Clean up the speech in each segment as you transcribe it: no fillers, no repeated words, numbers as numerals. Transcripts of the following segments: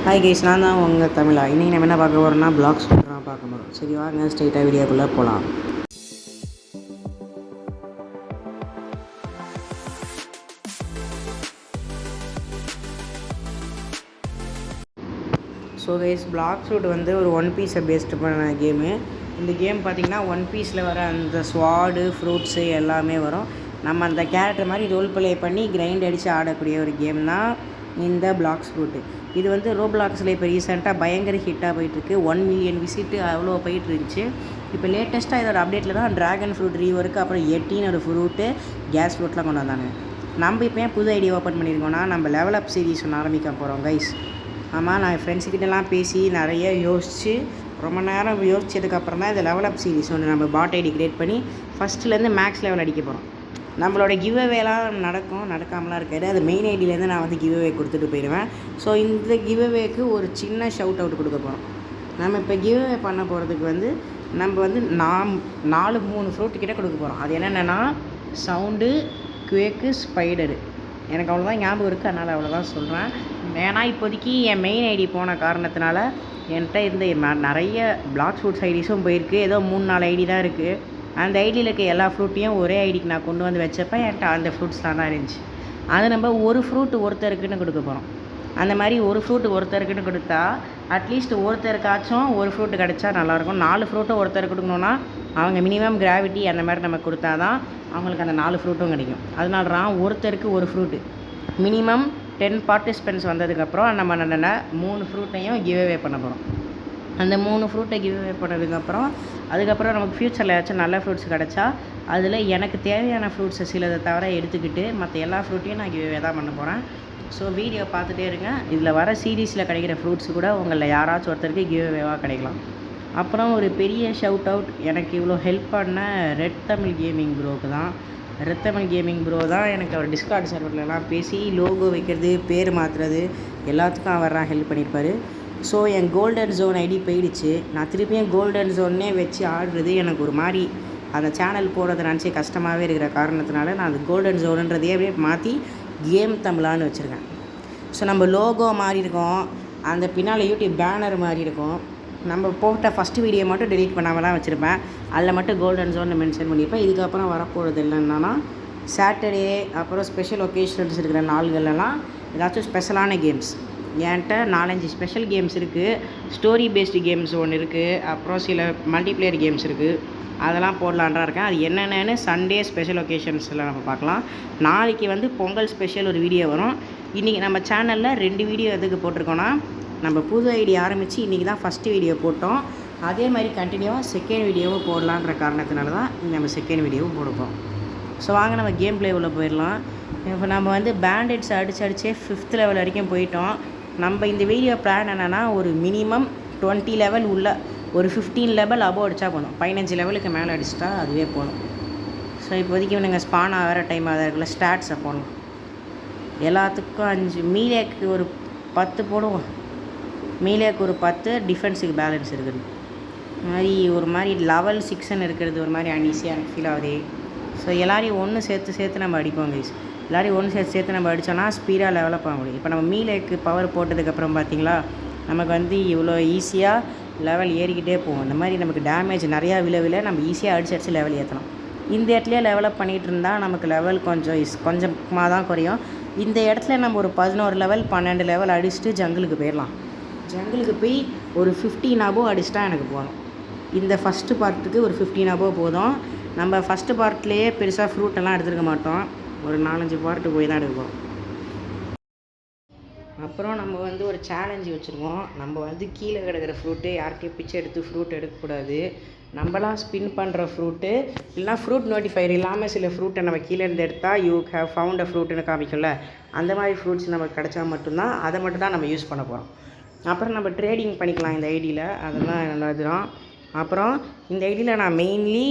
Hi guys, நான் தான் உங்கள் தமிழா. இன்றைக்கி நம்ம என்ன பார்க்க போகிறோம்னா பிளாக்ஸ் பண்ணுறோம் பார்க்க போகிறோம். சரி வாங்க ஸ்ட்ரெயிட்டாக வீடியோக்குள்ளே போகலாம். ஸோ கைஸ், பிளாக்ஸ் ரூட் வந்து ஒரு ஒன் பீஸை பேஸ்டு பண்ண கேமு. இந்த கேம் பார்த்திங்கன்னா ஒன் பீஸில் வர அந்த ஸ்வாடு ஃப்ரூட்ஸு எல்லாமே வரும். நம்ம அந்த கேரக்டர் மாதிரி ரோல் ப்ளே பண்ணி கிரைண்ட் அடித்து ஆடக்கூடிய ஒரு கேம் தான் இந்த பிளாக்ஸ் ஃப்ரூட்டு. இது வந்து ரோப்ளாக்ஸில் இப்போ ரீசெண்டாக பயங்கர ஹிட்டாக போயிட்டுருக்கு. 1 மில்லியன் விசிட்டு அவ்வளோ போயிட்டு இருந்துச்சு. இப்போ லேட்டஸ்ட்டாக இதோட அப்டேட்டில் தான் ட்ராகன் ஃப்ரூட் ரீவொர்க்கு, அப்புறம் 18 ஃப்ரூட்டு, கேஸ் ஃப்ரூட்லாம் கொண்டு வந்தாங்க. நம்ம இப்போ ஏன் புது ஐடி ஓப்பன் பண்ணியிருக்கோன்னா, நம்ம லெவல் அப் சீரிஸ் ஒன்று ஆரம்பிக்க போகிறோம் கைஸ். ஆமாம், நான் என் ஃப்ரெண்ட்ஸுக்கிட்டலாம் பேசி நிறைய யோசித்து ரொம்ப நேரம் யோசிச்சதுக்கப்புறம் தான் இந்த லெவல் அப் சீரிஸ் ஒன்று நம்ம பாட் ஐடி க்ரியேட் பண்ணி ஃபஸ்ட்டுலேருந்து மேக்ஸ் லெவல் அடிக்க போகிறோம். நம்மளோட கிவ் அவேலாம் நடக்காமலாம் இருக்காது. அது மெயின் ஐடியிலேருந்து நான் வந்து கிவ் அவே கொடுத்துட்டு போயிடுவேன். ஸோ இந்த கிவ் அவேக்கு ஒரு சின்ன ஷவுட் அவுட் கொடுக்க போகிறோம். நம்ம இப்போ கிவ் அவே பண்ண போகிறதுக்கு வந்து நம்ம வந்து 3 ஃப்ரூட் கிட்டே கொடுக்க போகிறோம். அது என்னென்னா சவுண்டு, குவேக்கு, ஸ்பைடரு. எனக்கு அவ்வளோதான் ஞாபகம் இருக்குது, அதனால் அவ்வளோதான் சொல்கிறேன். ஏன்னா இப்போதைக்கு என் மெயின் ஐடி போன காரணத்தினால என்கிட்ட இருந்த நிறைய பிளாக் ஃப்ரூட்ஸ் ஐடிஸும் போயிருக்கு. ஏதோ 3-4 ஐடி தான் இருக்குது. அந்த ஐடியில் இருக்க எல்லா ஃப்ரூட்டையும் ஒரே ஐடிக்கு நான் கொண்டு வந்து வச்சப்போ என்கிட்ட அந்த ஃப்ரூட்ஸ்லாம் தான் இருந்துச்சு. அது நம்ம ஒரு ஃப்ரூட் ஒருத்தருக்குன்னு கொடுக்க போகிறோம். அந்த மாதிரி ஒரு ஃப்ரூட் ஒருத்தருக்குன்னு கொடுத்தா அட்லீஸ்ட் ஒருத்தருக்காச்சும் ஒரு ஃப்ரூட்டு கிடச்சா நல்லாயிருக்கும். 4 ஃப்ரூட்டும் ஒருத்தருக்கு கொடுக்கணுன்னா அவங்க மினிமம் கிராவிட்டி அந்த மாதிரி நம்ம கொடுத்தா தான் அவங்களுக்கு அந்த 4 ஃப்ரூட்டும் கிடைக்கும். அதனால தான் ஒருத்தருக்கு ஒரு ஃப்ரூட்டு மினிமம் 10 பார்ட்டிசிபென்ட்ஸ் வந்ததுக்கப்புறம் நம்ம 3 ஃப்ரூட்டையும் கிவ் அவே பண்ண போகிறோம். அந்த 3 ஃப்ரூட்டை கிவ் அவே பண்ணதுக்கப்புறம் அதுக்கப்புறம் நமக்கு ஃப்யூச்சரில் ஏதாச்சும் நல்ல ஃப்ரூட்ஸ் கிடச்சா அதில் எனக்கு தேவையான ஃப்ரூட்ஸை சிலதை தவிர எடுத்துக்கிட்டு மற்ற எல்லா ஃப்ரூட்டையும் நான் கிவ் அவே தான் பண்ண போகிறேன். ஸோ வீடியோ பார்த்துட்டே இருங்க. இதில் வர சீரீஸில் கிடைக்கிற ஃப்ரூட்ஸ் கூட உங்களில் யாராச்சும் ஒருத்தருக்கு கிவ் அவேவாக கிடைக்கலாம். அப்புறம் ஒரு பெரிய ஷவுட் அவுட் எனக்கு இவ்வளோ ஹெல்ப் பண்ண ரெட் தமிழ் கேமிங் ப்ரோக்கு தான். ரெட் தமிழ் கேமிங் ப்ரோ தான் எனக்கு அவர் டிஸ்கார்ட் சர்வர்லலாம் பேசி லோகோ வைக்கிறது, பேர் மாற்றுறது எல்லாத்துக்கும் அவர் தான் ஹெல்ப் பண்ணியிருப்பார். ஸோ என் கோல்டன் ஜோன் ஐடி போயிடுச்சு. நான் திருப்பியும் கோல்டன் ஜோன்னே வச்சு ஆடுறது எனக்கு ஒரு மாதிரி அந்த சேனல் போடுறத நினச்சி கஷ்டமாகவே இருக்கிற காரணத்தினால நான் அந்த கோல்டன் ஜோனுன்றதையே மாற்றி கேம் தமிழான்னு வச்சுருக்கேன். ஸோ நம்ம லோகோ மாதிரி இருக்கும், அந்த பின்னால் யூடியூப் பேனர் மாதிரி இருக்கும். நம்ம போட்ட ஃபஸ்ட்டு வீடியோ மட்டும் டெலீட் பண்ணாமல் தான் வச்சுருப்பேன். அதில் மட்டும் கோல்டன் ஜோன் மென்ஷன் பண்ணியிருப்பேன். இதுக்கப்புறம் வரப்போகிறது இல்லைன்னா சாட்டர்டே அப்புறம் ஸ்பெஷல் ஒகேஷன்ஸ் இருக்கிற நாள்களெல்லாம் ஏதாச்சும் ஸ்பெஷலான கேம்ஸ் என்கிட்ட 4-5 ஸ்பெஷல் கேம்ஸ் இருக்குது. ஸ்டோரி பேஸ்டு கேம்ஸ் ஒன்று இருக்குது, அப்புறம் சில மல்டிப்ளேயர் கேம்ஸ் இருக்குது. அதெல்லாம் போடலான்றாக இருக்கேன். அது என்னென்னு சண்டே ஸ்பெஷல் ஒகேஷன்ஸில் நம்ம பார்க்கலாம். நாளைக்கு வந்து பொங்கல் ஸ்பெஷல் ஒரு வீடியோ வரும். இன்றைக்கி நம்ம சேனலில் 2 வீடியோ எதுக்கு போட்டிருக்கோன்னா, நம்ம புது ஐடி ஆரம்பித்து இன்றைக்கி தான் ஃபஸ்ட்டு வீடியோ போட்டோம். அதே மாதிரி கண்டினியூவாக செகண்ட் வீடியோவும் போடலான்ற காரணத்தினால தான் நம்ம செகண்ட் வீடியோவும் போடுவோம். ஸோ வாங்க நம்ம கேம் பிளே உள்ள போயிடலாம். இப்போ நம்ம வந்து பேண்டேட்ஸ் அடிச்சே 5th லெவல் வரைக்கும் போயிட்டோம். நம்ம இந்த வீடியோ பிளான் என்னென்னா ஒரு மினிமம் 20 லெவல் உள்ள ஒரு 15 லெவல் அபோவ் அடித்தா போதும். 15 லெவலுக்கு மேலே அடிச்சிட்டா அதுவே போதும். ஸோ இப்போதைக்கு இவனுங்க ஸ்பான் ஆகிற டைம் அதை இருக்குல்ல ஸ்டாட்ஸை போடணும். எல்லாத்துக்கும் 5, மீலேக்கு ஒரு 10 போடுவோம். மீலேக்கு ஒரு 10, டிஃபென்ஸுக்கு பேலன்ஸ் இருக்குது. மாதிரி ஒரு மாதிரி லெவல் 6ன்னு இருக்கிறது ஒரு மாதிரி அன்ஈஸியாக எனக்கு ஃபீல் ஆகுது. ஸோ எல்லாரையும் ஒன்று சேர்த்து நம்ம அடிப்போம் கைஸ். எல்லாரையும் ஒன்று சேர்த்து நம்ம அடித்தோன்னா ஸ்பீடாக லெவலப் ஆக முடியும். இப்போ நம்ம மீலேக்கு பவர் போட்டதுக்கப்புறம் பார்த்திங்களா, நமக்கு வந்து இவ்வளோ ஈஸியாக லெவல் ஏறிக்கிட்டே போகும். இந்த மாதிரி நமக்கு டேமேஜ் நிறையா விழ நம்ம ஈஸியாக அடிச்சு லெவல் ஏற்றலாம். இந்த இடத்துலையே லெவலப் பண்ணிகிட்டு இருந்தால் நமக்கு லெவல் கொஞ்சமாக தான் குறையும். இந்த இடத்துல நம்ம ஒரு 11 லெவல் 12 லெவல் அடிச்சுட்டு ஜங்கிளுக்கு போயிடலாம். ஜங்கிளுக்கு போய் ஒரு 15 அபோவ் அடிச்சிட்டா எனக்கு போதும். இந்த ஃபஸ்ட்டு பார்ட்டுக்கு ஒரு 15 அபோவ் போதும். நம்ம ஃபஸ்ட்டு பார்ட்லேயே பெருசாக ஃப்ரூட்டெல்லாம் எடுத்துருக்க மாட்டோம். ஒரு 4-5 பார்ட்டு போய் தான் எடுப்போம். அப்புறம் நம்ம வந்து ஒரு சேலஞ்சு வச்சுருவோம். நம்ம வந்து கீழே கிடக்கிற ஃப்ரூட்டு யார்கிட்டையும் பிச்சை எடுத்து ஃப்ரூட் எடுக்கக்கூடாது. நம்மளாம் ஸ்பின் பண்ணுற ஃப்ரூட்டு இல்லைனா ஃப்ரூட் நோட்டிஃபையர் இல்லாமல் சில ஃப்ரூட்டை நம்ம கீழே இருந்து எடுத்தால் யூ ஹேவ் ஃபவுண்ட் அ ஃப்ரூட்டுன்னு காமிக்கும்ல, அந்த மாதிரி ஃப்ரூட்ஸ் நமக்கு கிடச்சா மட்டும்தான் அதை மட்டும் தான் நம்ம யூஸ் பண்ண போகிறோம். அப்புறம் நம்ம ட்ரேடிங் பண்ணிக்கலாம் இந்த ஐடியில், அதெல்லாம் நல்லது தான். அப்புறம் இந்த ஐடியில் நான் மெயின்லி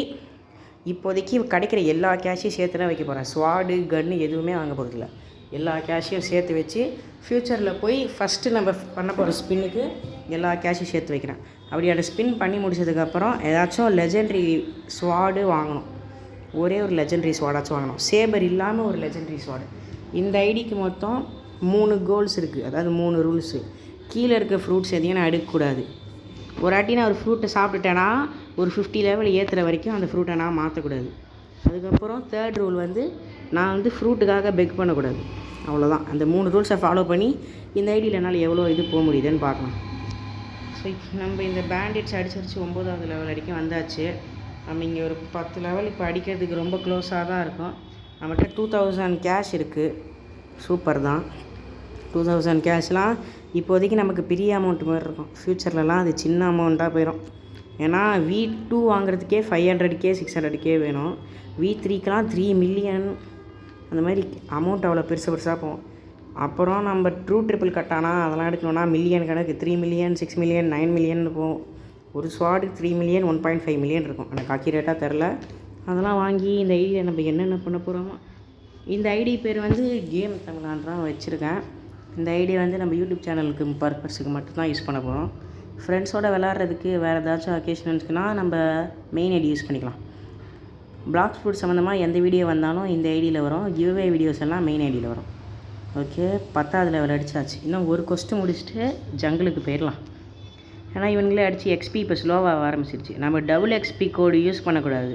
இப்போதைக்கு கிடைக்கிற எல்லா கேஷையும் சேர்த்து தான் வைக்க போகிறேன். ஸ்வாடு, கன்று எதுவுமே வாங்க போகிறதில்ல. எல்லா கேஷையும் சேர்த்து வச்சு ஃப்யூச்சரில் போய் ஃபஸ்ட்டு நம்ம பண்ண போகிற ஸ்பின்னுக்கு எல்லா கேஷையும் சேர்த்து வைக்கிறேன். அப்படி அதை ஸ்பின் பண்ணி முடிச்சதுக்கப்புறம் ஏதாச்சும் லெஜெண்ட்ரி ஸ்வாடு வாங்கணும். ஒரே ஒரு லெஜெண்ட்ரி ஸ்வாடாச்சும் வாங்கணும். சேபர் இல்லாமல் ஒரு லெஜெண்ட்ரி ஸ்வாடு. இந்த ஐடிக்கு மொத்தம் 3 கோல்ஸ் இருக்குது, அதாவது 3 ரூல்ஸு. கீழே இருக்க ஃப்ரூட்ஸ் எதையும் நான் எடுக்கக்கூடாது. ஒரு வாட்டி நான் ஒரு ஃப்ரூட்டை சாப்பிட்டுட்டேன்னா ஒரு 50 லெவல் ஏற்றுற வரைக்கும் அந்த ஃப்ரூட்டை நான் மாற்றக்கூடாது. அதுக்கப்புறம் 3rd ரூல் வந்து நான் வந்து ஃப்ரூட்டுக்காக பெக் பண்ணக்கூடாது. அவ்வளோதான். அந்த 3 ரூல்ஸை ஃபாலோ பண்ணி இந்த ஐடியில் என்னால் எவ்வளோ இது போக முடியுதுன்னு பார்க்கலாம். ஸோ நம்ம இந்த பேண்டிட்ஸ் அடிச்சு 9வது லெவல் வரைக்கும் வந்தாச்சு. நம்ம இங்கே ஒரு 10 லெவல் இப்போ அடிக்கிறதுக்கு ரொம்ப க்ளோஸாக தான் இருக்கும். நம்மகிட்ட 2000 கேஷ் இருக்குது. சூப்பர் தான். 2000 கேஷ்லாம் இப்போதைக்கு நமக்கு பெரிய அமௌண்ட் மாதிரி இருக்கும். ஃப்யூச்சர்லலாம் அது சின்ன அமௌண்ட்டாக போயிடும். ஏன்னா V2 வாங்குறதுக்கே 500K 600K வேணும். V3க்கெலாம் 3 மில்லியன் அந்த மாதிரி அமௌண்ட் அவ்வளோ பெருசாக போகும். அப்புறம் நம்ம ட்ரூ ட்ரிபிள் கட்டானா அதெல்லாம் எடுக்கணுன்னா மில்லியன் கணக்கு 3 மில்லியன் 6 மில்லியன் 9 மில்லியன் போகும். ஒரு ஸ்வாடு 3 மில்லியன் 1.5 மில்லியன் இருக்கும். எனக்கு அக்யூரேட்டாக தெரில. அதெல்லாம் வாங்கி இந்த ஐடியில் நம்ம என்னென்ன பண்ண போகிறோமோ. இந்த ஐடி பேர் வந்து கேம் தமிழான்றான் வச்சுருக்கேன். இந்த ஐடி வந்து நம்ம யூடியூப் சேனலுக்கு பர்பஸுக்கு மட்டும்தான் யூஸ் பண்ண போகிறோம். ஃப்ரெண்ட்ஸோடு விளாட்றதுக்கு வேறு ஏதாச்சும் அக்கேஷனல்ஸ்க்குனா நம்ம மெயின் ஐடி யூஸ் பண்ணிக்கலாம். பிளாக் ஃப்ரூட் சம்மந்தமாக எந்த வீடியோ வந்தாலும் இந்த ஐடியில் வரும். கிவ்அவே வீடியோஸ் எல்லாம் மெயின் ஐடியில் வரும். ஓகே, 10வது லெவல் அடித்தாச்சு. இன்னும் ஒரு கொஸ்ட்டு முடிச்சுட்டு ஜங்கிளுக்கு போயிடலாம். ஏன்னா இவங்களே அடித்து எக்ஸ்பி இப்போ ஸ்லோவாக ஆரம்பிச்சிருச்சு. நம்ம டபுள் எக்ஸ்பி கோடு யூஸ் பண்ணக்கூடாது.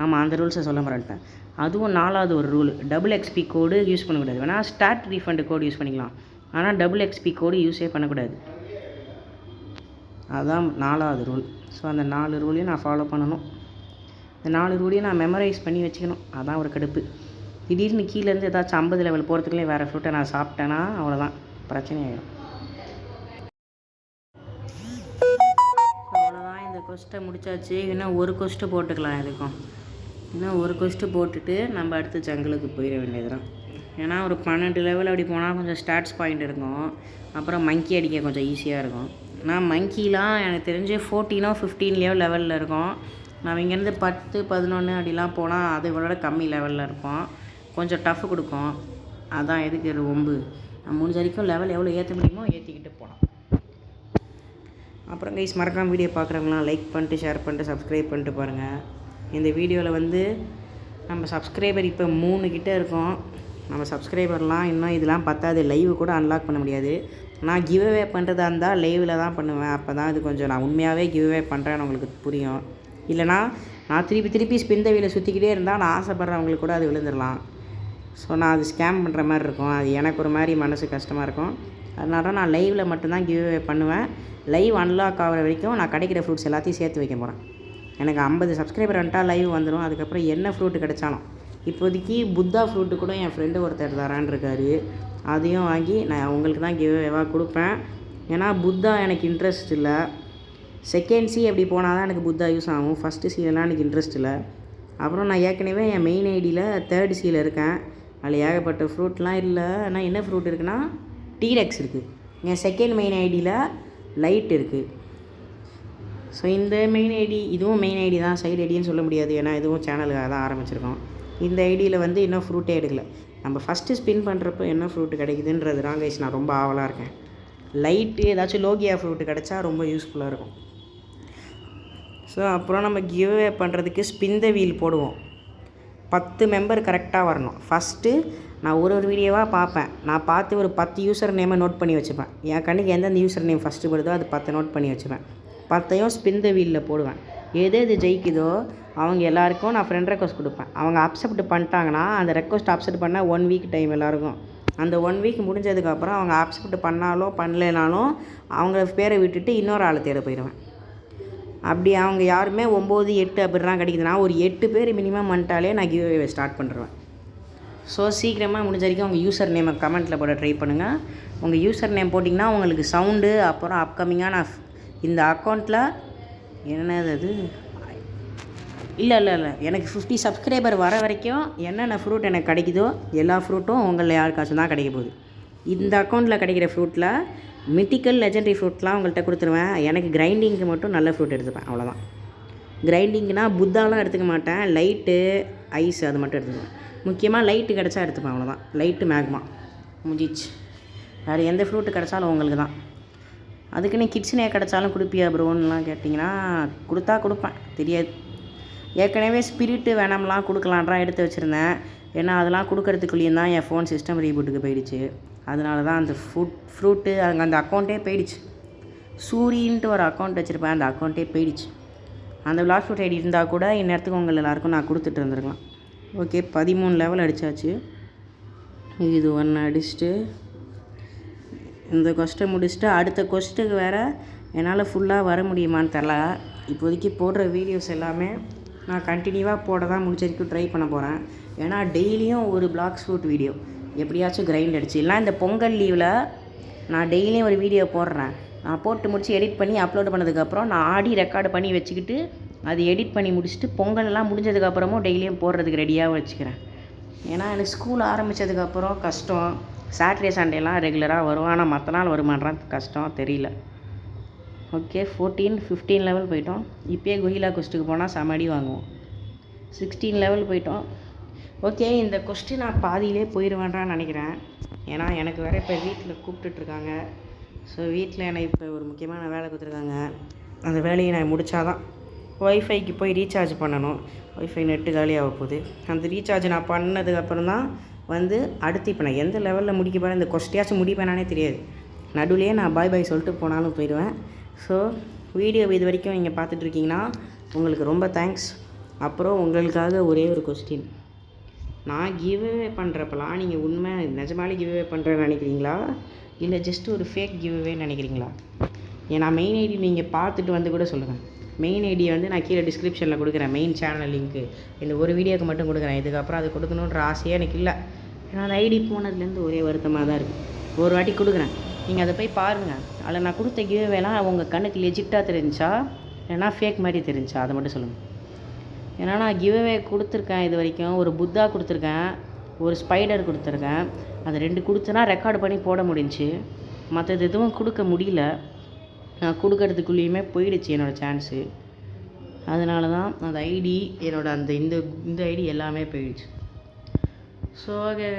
ஆமாம், அந்த ரூல்ஸை சொல்ல மாட்டேன். அதுவும் 4வது ஒரு ரூல். டபுள் எக்ஸ்பி கோடு யூஸ் பண்ணக்கூடாது. வேணால் ஸ்டார்ட் ரீஃபண்ட் கோடு யூஸ் பண்ணிக்கலாம். ஆனால் டபுள் எக்ஸ்பி கோடு யூஸே பண்ணக்கூடாது. அதுதான் 4வது ரூல். ஸோ அந்த 4 ரூலையும் நான் ஃபாலோ பண்ணணும். இந்த 4 ரூலையும் நான் மெமரைஸ் பண்ணி வச்சுக்கணும். அதான் ஒரு கடுப்பு. திடீர்னு கீழேருந்து ஏதாச்சும் 50 லெவல் போகிறதுக்குள்ளே வேறு ஃப்ரூட்டை நான் சாப்பிட்டேன்னா அவ்வளோதான், பிரச்சனை ஆகிடும். அவ்வளோதான், இந்த கொஸ்ட்டை முடிச்சாச்சு. இன்னும் ஒரு கொஸ்ட்டு போட்டுக்கலாம். எதுக்கும் இன்னும் ஒரு கொஸ்ட்டு போட்டுட்டு நம்ம அடுத்து ஜங்கிளுக்கு போயிட வேண்டியது தான். ஏன்னா ஒரு 12 லெவல் அப்படி போனால் கொஞ்சம் ஸ்டாட்ஸ் பாயிண்ட் இருக்கும். அப்புறம் மங்கி அடிக்க கொஞ்சம் ஈஸியாக இருக்கும். ஆனால் மங்கிலாம் எனக்கு தெரிஞ்சு 14 15 லெவலில் இருக்கும். நம்ம இங்கேருந்து 10 11 அப்படிலாம் போனால் அதை விட கம்மி லெவலில் இருப்போம். கொஞ்சம் டஃப் கொடுக்கும். அதான் எதுக்கு ரொம்ப நம்ம முடிஞ்ச வரைக்கும் லெவல் எவ்வளோ ஏற்ற முடியுமோ ஏற்றிக்கிட்டு போகலாம். அப்புறம் கைஸ், மறக்காமல் வீடியோ பார்க்குறவங்களாம் லைக் பண்ணிட்டு ஷேர் பண்ணிட்டு சப்ஸ்கிரைப் பண்ணிட்டு பாருங்கள். இந்த வீடியோவில் வந்து நம்ம சப்ஸ்கிரைபர் இப்போ 3 கிட்டே இருக்கோம். நம்ம சப்ஸ்கிரைபர்லாம் இன்னும் இதெல்லாம் பத்தாது. லைவ் கூட அன்லாக் பண்ண முடியாது. நான் கிவ்அவே பண்ணுறதா இருந்தால் லைவில் தான் பண்ணுவேன். அப்போ தான் இது கொஞ்சம் நான் உண்மையாகவே கிவ்அவே பண்ணுறேன்னு உங்களுக்கு புரியும். இல்லைனா நான் திருப்பி ஸ்பின் த வீலை சுற்றிக்கிட்டே இருந்தால் நான் ஆசைப்பட்றவங்களுக்கு கூட அது விழுந்துடலாம். ஸோ நான் அது ஸ்கேம் பண்ணுற மாதிரி இருக்கும். அது எனக்கு ஒரு மாதிரி மனசு கஷ்டமாக இருக்கும். அதனால நான் லைவில் மட்டும்தான் கிவ்அவே பண்ணுவேன். லைவ் அன்லாக் ஆகிற வரைக்கும் நான் கிடைக்கிற ஃப்ரூட்ஸ் எல்லாத்தையும் சேர்த்து வைக்க போகிறேன். எனக்கு 50 சப்ஸ்கிரைபர் வந்துட்டால் லைவ் வந்துடும். அதுக்கப்புறம் என்ன ஃப்ரூட்டு கிடைச்சாலும், இப்போதைக்கு புத்தா ஃப்ரூட்டு கூட என் ஃப்ரெண்டு ஒருத்தர் தரான்னு இருக்காரு. அதையும் வாங்கி நான் உங்களுக்கு தான் கிவ்அவேவாக கொடுப்பேன். ஏன்னா புத்தா எனக்கு இன்ட்ரெஸ்ட் இல்லை. செகண்ட் சி அப்படி போனால் தான் எனக்கு புத்தா யூஸ் ஆகும். ஃபஸ்ட்டு சீலெலாம் எனக்கு இன்ட்ரெஸ்ட் இல்லை. அப்புறம் நான் ஏற்கனவே என் மெயின் ஐடியில் 3rd சீல இருக்கேன். அதில் ஏகப்பட்ட ஃப்ரூட்லாம் இல்லை. ஆனால் என்ன ஃப்ரூட் இருக்குன்னா டீரெக்ஸ் இருக்குது. என் செகண்ட் மெயின் ஐடியில் லைட் இருக்குது. ஸோ இந்த மெயின் ஐடி, இதுவும் மெயின் ஐடி தான், சைடு ஐடின்னு சொல்ல முடியாது. ஏன்னா இதுவும் சேனலுக்காக தான் ஆரம்பிச்சிருக்கோம். இந்த ஐடியில் வந்து இன்னும் ஃப்ரூட்டே எடுக்கலை. நம்ம ஃபஸ்ட்டு ஸ்பின் பண்ணுறப்போ என்ன ஃப்ரூட்டு கிடைக்குதுன்றது தான் கைஸ் நான் ரொம்ப ஆவலாக இருக்கேன். லைட்டு ஏதாச்சும் லோகியா ஃப்ரூட்டு கிடச்சா ரொம்ப யூஸ்ஃபுல்லாக இருக்கும். ஸோ அப்புறம் நம்ம கிவ்அவே பண்ணுறதுக்கு ஸ்பின் த வீல் போடுவோம். 10 மெம்பர் கரெக்டாக வரணும். ஃபஸ்ட்டு நான் ஒரு வீடியோவாக பார்ப்பேன். நான் பார்த்து ஒரு 10 யூசர் நேமை நோட் பண்ணி வச்சுப்பேன். என் கண்ணுக்கு எந்தெந்த யூசர் நேம் ஃபஸ்ட்டு வருதோ அது 10 நோட் பண்ணி வச்சுப்பேன். 10ஐயும் ஸ்பின் த வீலில் போடுவேன். எது ஜெயிக்குதோ அவங்க எல்லாேருக்கும் நான் ஃப்ரெண்ட் ரெக்வஸ்ட் கொடுப்பேன். அவங்க அக்செப்ட் பண்ணிட்டாங்கன்னா அந்த ரெக்வஸ்ட் அக்செப்ட் பண்ண 1 வீக் டைம் எல்லாேருக்கும். அந்த 1 வீக் முடிஞ்சதுக்கப்புறம் அவங்க அக்செப்ட் பண்ணாலும் பண்ணலைனாலும் அவங்க பேரை விட்டுட்டு இன்னொரு ஆளை தேட போயிடுவேன். அப்படி அவங்க யாருமே 9 8 அப்படிலாம் கிடைக்குதுன்னா ஒரு 8 பேர் மினிமம் பண்ணிட்டாலே நான் கிவ்அவே ஸ்டார்ட் பண்ணுறேன். ஸோ சீக்கிரமாக முடிஞ்ச வரைக்கும் உங்கள் யூசர் நேமை கமெண்ட்டில் போட ட்ரை பண்ணுங்கள். உங்கள் யூசர் நேம் போட்டிங்கன்னா உங்களுக்கு சவுண்டு, அப்புறம் அப்கமிங்காக நான் இந்த அக்கௌண்ட்டில் என்னது அது இல்லை எனக்கு 50 சப்ஸ்கிரைபர் வர வரைக்கும் என்னென்ன ஃப்ரூட் எனக்கு கிடைக்குதோ எல்லா ஃப்ரூட்டும் உங்களில் யாருக்காச்சும் தான் கிடைக்க போகுது. இந்த அக்கௌண்ட்டில் கிடைக்கிற ஃப்ரூட்டில் மித்திக்கல் லெஜெண்டரி ஃப்ரூட்லாம் உங்கள்கிட்ட கொடுத்துருவேன். எனக்கு கிரைண்டிங்க்கு மட்டும் நல்ல ஃப்ரூட் எடுத்துப்பேன், அவ்வளோதான். கிரைண்டிங்னா புத்தாலாம் எடுத்துக்க மாட்டேன். லைட்டு ஐஸ் அது மட்டும் எடுத்துக்குவேன். முக்கியமாக லைட்டு கிடச்சா எடுத்துப்பேன், அவ்வளோதான். லைட்டு மேக்மா முடிச்சு. வேறு எந்த ஃப்ரூட்டு கிடச்சாலும் உங்களுக்கு தான். அதுக்குன்னு கிட்ஸ்னே கிடச்சாலும் கொடுப்பியா ப்ரோன்னுலாம் கேட்டிங்கன்னா கொடுப்பேன், தெரியாது. ஏற்கனவே ஸ்பிரிட்டு வேணாம்லாம் கொடுக்கலான்றான் எடுத்து வச்சுருந்தேன். ஏன்னா அதெல்லாம் கொடுக்கறதுக்குள்ளேயும் தான் என் ஃபோன் சிஸ்டம் ரீபூட்டுக்கு போயிடுச்சு. அதனால தான் அந்த ஃப்ரூட்டு அங்கே அந்த அக்கௌண்ட்டே போயிடுச்சு. சூரின்ட்டு ஒரு அக்கௌண்ட் வச்சுருப்பேன், அந்த அக்கௌண்ட்டே போயிடுச்சு. அந்த பிளாக் ஃப்ரூட் ஐடி இருந்தால் கூட இந்நேரத்துக்கு உங்கள் எல்லாேருக்கும் நான் கொடுத்துட்டு இருந்திருக்கலாம். ஓகே, 13 லெவல் அடித்தாச்சு. இது ஒன்று அடிச்சுட்டு இந்த கொஸ்ட்டை முடிச்சுட்டு அடுத்த கொஸ்ட்டுக்கு வேறு என்னால் ஃபுல்லாக வர முடியுமான்னு தெரில. இப்போதைக்கு போடுற வீடியோஸ் எல்லாமே நான் கண்டினியூவாக போட தான் முடிச்ச வரைக்கும் ட்ரை பண்ண போகிறேன். ஏன்னா டெய்லியும் ஒரு பிளாக் ஃப்ரூட் வீடியோ எப்படியாச்சும் கிரைண்ட் அடிச்சு, இல்லை இந்த பொங்கல் லீவில் நான் டெய்லியும் ஒரு வீடியோ போடுறேன். நான் போட்டு முடித்து எடிட் பண்ணி அப்லோட் பண்ணதுக்கப்புறம் நான் ஆடி ரெக்கார்டு பண்ணி வச்சுக்கிட்டு அது எடிட் பண்ணி முடிச்சுட்டு பொங்கல்லாம் முடிஞ்சதுக்கப்புறமும் டெய்லியும் போடுறதுக்கு ரெடியாக வச்சுக்கிறேன். ஏன்னா எனக்கு ஸ்கூல் ஆரம்பித்ததுக்கப்புறம் கஷ்டம். சாட்டர்டே சண்டேலாம் ரெகுலராக வரும், ஆனால் மற்ற நாள் வருமானது கஷ்டம், தெரியல. ஓகே, 14 15 லெவல் போயிட்டோம். இப்போயே கோகிலா கொஸ்ட்டுக்கு போனால் சமடி வாங்குவோம். 16 லெவல் போயிட்டோம். ஓகே, இந்த கொஸ்ட்டு நான் பாதியிலே போயிடுவேன்றான்னு நினைக்கிறேன். ஏன்னா எனக்கு வேறு இப்போ வீட்டில் கூப்பிட்டுட்ருக்காங்க. ஸோ வீட்டில் எனக்கு இப்போ ஒரு முக்கியமான வேலை கொடுத்துருக்காங்க. அந்த வேலையை நான் முடித்தாதான் ஒய்ஃபைக்கு போய் ரீசார்ஜ் பண்ணணும். ஒய்ஃபை நெட்டு காலியாக போகுது. அந்த ரீசார்ஜ் நான் பண்ணதுக்கப்புறம் தான் வந்து அடுத்து இப்போ நான் எந்த லெவலில் முடிக்க போகிறேன், இந்த கொஸ்டியாச்சும் முடிப்பேனானே தெரியாது. நடுவுலையே நான் பாய் பாய் சொல்லிட்டு போனாலும் போயிடுவேன். ஸோ வீடியோ இது வரைக்கும் நீங்கள் பார்த்துட்ருக்கீங்கன்னா உங்களுக்கு ரொம்ப தேங்க்ஸ். அப்புறம் உங்களுக்காக ஒரே ஒரு கொஸ்டின். நான் கிவ்அவே பண்ணுறப்பலாம் நீங்கள் உண்மை நிஜமாலே கிவ்அவே பண்ணுறேன்னு நினைக்கிறீங்களா, இல்லை ஜஸ்ட் ஒரு ஃபேக் கிவ்அவேன்னு நினைக்கிறீங்களா? ஏன்னா மெயின் ஐடி நீங்கள் பார்த்துட்டு வந்து கூட சொல்லுங்கள். மெயின் ஐடியை வந்து நான் கீழே டிஸ்கிரிப்ஷனில் கொடுக்குறேன். மெயின் சேனல் லிங்க்கு இந்த ஒரு வீடியோக்கு மட்டும் கொடுக்குறேன். இதுக்கப்புறம் அது கொடுக்கணுன்ற ஆசையே எனக்கு இல்லை. ஏன்னா அந்த ஐடி போனதுலேருந்து ஒரே வருத்தமாக தான் இருக்குது. ஒரு வாட்டி கொடுக்குறேன், நீங்கள் அதை போய் பாருங்கள். அதில் நான் கொடுத்த கிவ்அவேலாம் உங்கள் கண்ணுக்கு லெஜிட்டாக தெரிஞ்சா இல்லைனா ஃபேக் மாதிரி தெரிஞ்சா அதை மட்டும் சொல்லுங்கள். ஏன்னா நான் கிவ்அவே கொடுத்துருக்கேன். இது வரைக்கும் ஒரு புத்தா கொடுத்துருக்கேன், ஒரு ஸ்பைடர் கொடுத்துருக்கேன். அது 2 கொடுத்தனா ரெக்கார்டு பண்ணி போட முடிஞ்சிச்சு. மற்றது எதுவும் கொடுக்க முடியல. நான் கொடுக்கறதுக்குள்ளேயுமே போயிடுச்சு என்னோடய சான்ஸு. அதனால தான் அந்த ஐடி என்னோடய அந்த இந்த ஐடி எல்லாமே போயிடுச்சு. ஸோ ஓகே,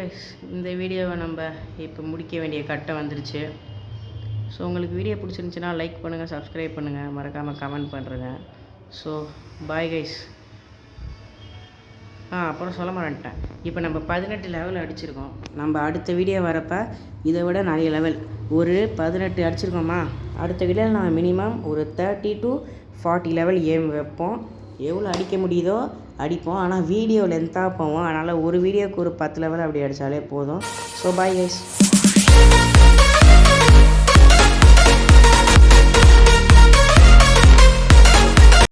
இந்த வீடியோவை நம்ம இப்போ முடிக்க வேண்டிய கட்டம் வந்துருச்சு. ஸோ உங்களுக்கு வீடியோ பிடிச்சிருந்துச்சின்னா லைக் பண்ணுங்கள், சப்ஸ்கிரைப் பண்ணுங்கள், மறக்காமல் கமெண்ட் பண்ணுறேங்க. So bye guys. அப்புறம் சொல்ல மாட்டேன். இப்போ நம்ம 18 லெவல் அடிச்சிருக்கோம். நம்ம அடுத்த வீடியோ வரப்போ இதை விட நிறைய லெவல் ஒரு 18 அடிச்சிருக்கோமா. அடுத்த வீடியோவில் நான் மினிமம் ஒரு 30 to 40 லெவல் ஏம் வைப்போம். எவ்வளோ அடிக்க முடியுதோ அடிப்போம். ஆனால் வீடியோ லென்த்தாக போவோம். அதனால் ஒரு வீடியோக்கு ஒரு 10 லெவல் அப்படி அடித்தாலே போதும். So bye guys.